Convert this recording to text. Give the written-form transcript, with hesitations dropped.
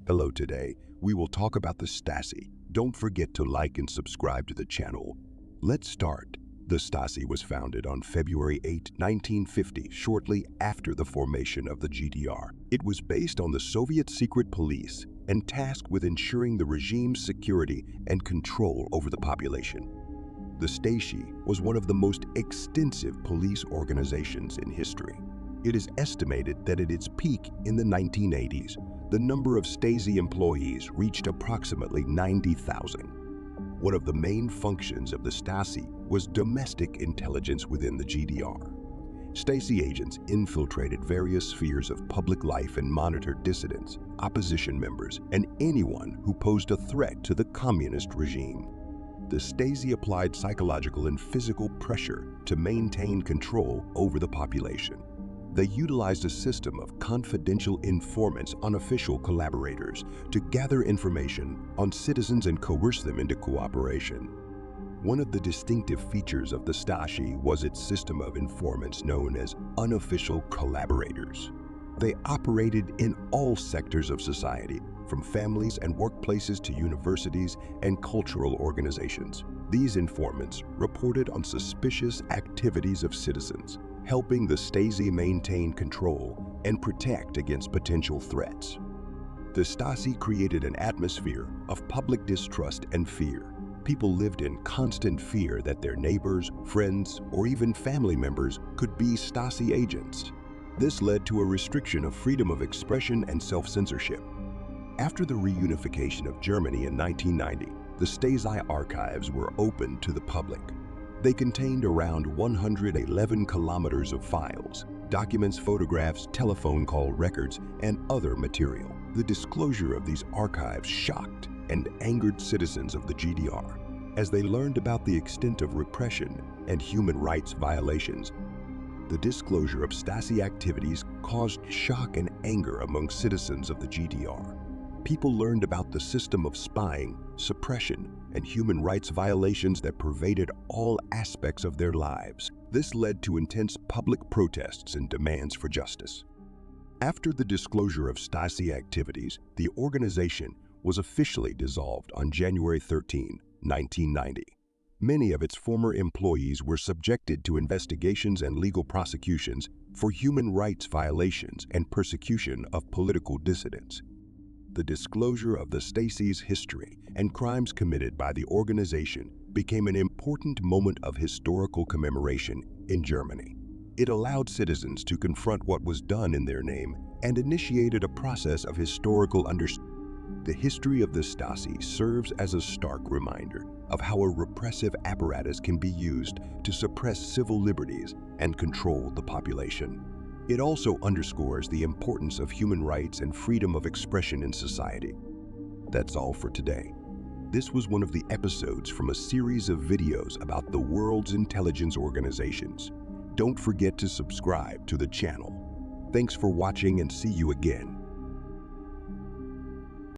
Hello, today we will talk about the Stasi. Don't forget to like and subscribe to the channel. Let's start. The Stasi was founded on February 8, 1950, shortly after the formation of the GDR. It was based on the Soviet secret police and tasked with ensuring the regime's security and control over the population. The Stasi was one of the most extensive police organizations in history. It is estimated that at its peak in the 1980s, the number of Stasi employees reached approximately 90,000. One of the main functions of the Stasi was domestic intelligence within the GDR. Stasi agents infiltrated various spheres of public life and monitored dissidents, opposition members, and anyone who posed a threat to the communist regime. The Stasi applied psychological and physical pressure to maintain control over the population. They utilized a system of confidential informants on official collaborators to gather information on citizens and coerce them into cooperation. One of the distinctive features of the Stasi was its system of informants known as unofficial collaborators. They operated in all sectors of society, from families and workplaces to universities and cultural organizations. These informants reported on suspicious activities of citizens, helping the Stasi maintain control and protect against potential threats. The Stasi created an atmosphere of public distrust and fear. People lived in constant fear that their neighbors, friends, or even family members could be Stasi agents. This led to a restriction of freedom of expression and self-censorship. After the reunification of Germany in 1990, the Stasi archives were opened to the public. They contained around 111 kilometers of files, documents, photographs, telephone call records, and other material. The disclosure of these archives shocked and angered citizens of the GDR. As they learned about the extent of repression and human rights violations, the disclosure of Stasi activities caused shock and anger among citizens of the GDR. People learned about the system of spying, suppression, and human rights violations that pervaded all aspects of their lives. This led to intense public protests and demands for justice. After the disclosure of Stasi activities, the organization was officially dissolved on January 13, 1990. Many of its former employees were subjected to investigations and legal prosecutions for human rights violations and persecution of political dissidents. The disclosure of the Stasi's history and crimes committed by the organization became an important moment of historical commemoration in Germany. It allowed citizens to confront what was done in their name and initiated a process of historical understanding. The history of the Stasi serves as a stark reminder of how a repressive apparatus can be used to suppress civil liberties and control the population. It also underscores the importance of human rights and freedom of expression in society. That's all for today. This was one of the episodes from a series of videos about the world's intelligence organizations. Don't forget to subscribe to the channel. Thanks for watching and see you again.